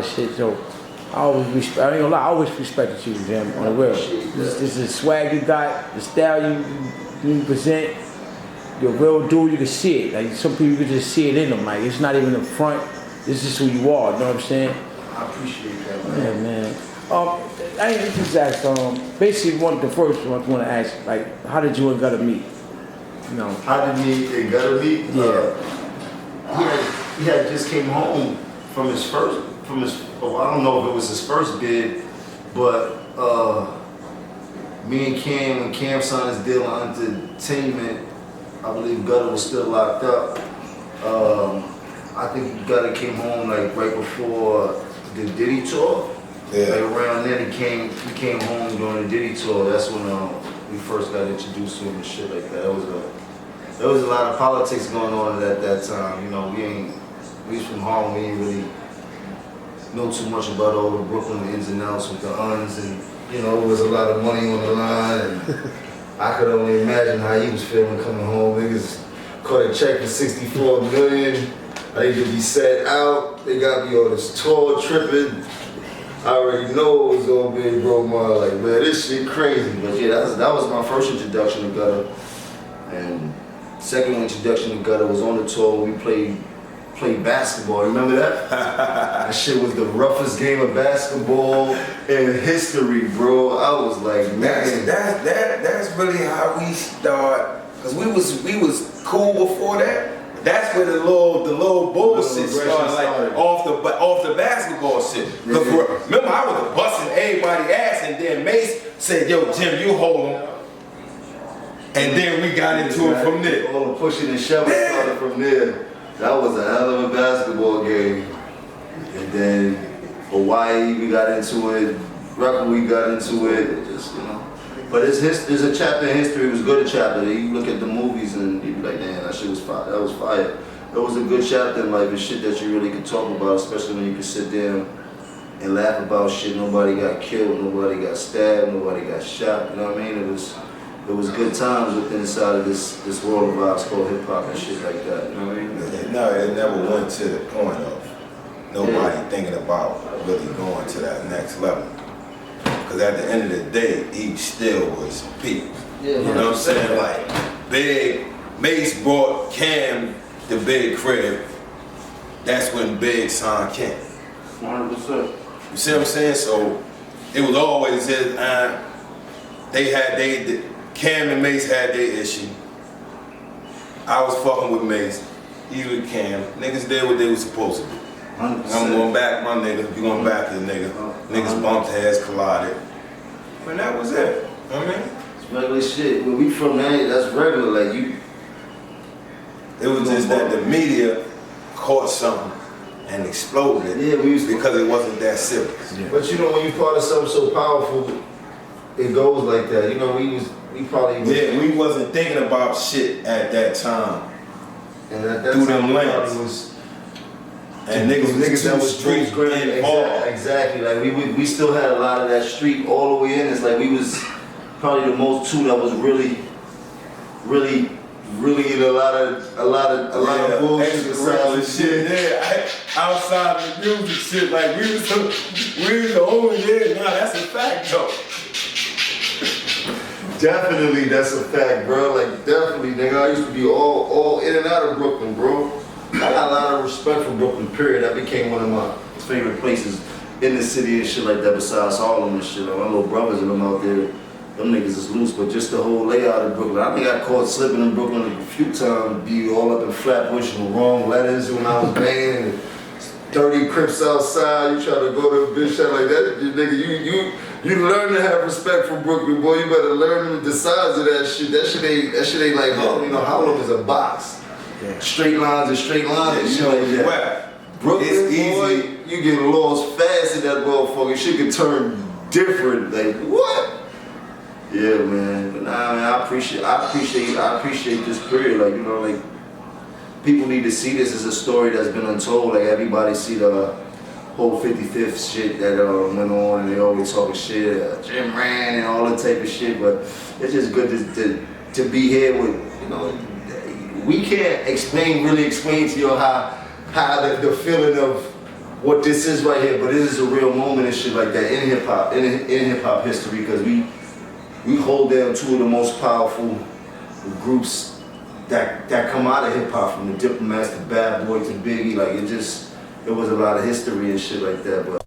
shit, so I always respect. I ain't gonna lie, I always respected you, Jim, on the real. This is the swag you got, the style you present. You're a real dude. You can see it. Like some people, you can just see it in them. Like it's not even the front. This is who you are. You know what I'm saying? I appreciate that, man. Yeah, man. I ain't just ask. Basically, the first one I want to ask, like, how did you and Gutta meet? You know. How did me and Gutta meet? Yeah. He had just came home from his well, I don't know if it was his first bid, but me and Cam, when Cam signed his deal on entertainment, I believe Gutta was still locked up. I think Gutta came home like right before the Diddy tour. Yeah. Like around then he came home during the Diddy tour. That's when we first got introduced to him and shit like that. There was a lot of politics going on at that time. You know, we was from Harlem. We didn't really know too much about all the Brooklyn ins and outs with the uns, and you know, there was a lot of money on the line. And I could only imagine how he was feeling coming home. Niggas caught a check for 64 million. I need to be set out. They got me on this tour tripping. I already know it was gonna be a bro, like, man, this shit crazy. But yeah, that was my first introduction to Gutta. And second introduction to Gutta was on the tour when we played basketball. Remember that? That shit was the roughest game of basketball in history, bro. I was like, man. That's really how we start. Cause we was cool before that. That's where the little bullshit started, like off the basketball shit. Cause remember, I was busting everybody's ass, and then Mace said, "Yo, Jim, you hold him." And then we got into it from there. All the pushing and shoving started from there. That was a hell of a basketball game. And then Hawaii, we got into it. Rucker, we got into it. Just, you know. But there's a chapter in history. It was a good chapter. You look at the movies and you be like, damn, that shit was fire. That was fire. It was a good chapter in life and shit that you really could talk about, especially when you can sit there and laugh about shit. Nobody got killed, nobody got stabbed, nobody got shot. You know what I mean? It was good times within inside of this world of ours called hip hop and shit like that. You know what I mean? No, it never went to the point of nobody thinking about really going to that next level. Because at the end of the day, each still was peak. Yeah, you know what I'm saying? Like, Big, Mace brought Cam the Big crib. That's when Big signed Cam. 100%. You see what I'm saying? So, it was always Cam and Mace had their issue. I was fucking with Mace. He was with Cam. Niggas did what they was supposed to do. 100%. I'm going back, my nigga. You going back to the nigga. Niggas bumped heads, collided. And that was it. You know what I mean? It's regular shit. When we from that, that's regular. Like you. It was just that the media caught something and exploded. Yeah, because it wasn't that serious. Yeah. But you know, when you part of something so powerful, it goes like that. You know, we probably we wasn't thinking about shit at that time. And at that through time, them lanes. And niggas that was street involved. Exactly. Like we still had a lot of that street all the way in. It's like we was probably the most two that was really in a lot of bullshit and shit. Yeah, outside of the music shit, like we was the only that's a fact though. Definitely, that's a fact, bro. Like definitely, nigga. I used to be all in and out of Brooklyn, bro. I got a lot of respect for Brooklyn, period. That became one of my favorite places in the city and shit like that, besides Harlem and shit. Like my little brothers and them out there, them niggas is loose, but just the whole layout of Brooklyn. I think I caught slipping in Brooklyn a few times, be all up in Flatbush and the wrong letters when I was banging, and 30 Crips outside, you try to go to a bitch shit like that, nigga, you learn to have respect for Brooklyn, boy. You better learn the size of that shit. That shit ain't like, you know, Harlem is a box. Yeah. Straight lines and straight lines and shit like that. Brooklyn, it's easy. Boy, you get lost fast in that motherfucker. Shit can turn different. Like what? Yeah, man. But nah, man, I appreciate this period. Like, you know, like people need to see this as a story that's been untold. Like everybody see the whole 55th shit that went on, and they always talking shit, Jim ran and all that type of shit. But it's just good to be here with, you know. We can't really explain to you how the feeling of what this is right here, but this is a real moment and shit like that in hip hop, in hip hop history, because we hold down two of the most powerful groups that come out of hip hop, from the Diplomats to Bad Boy to Biggie. Like it was a lot of history and shit like that. But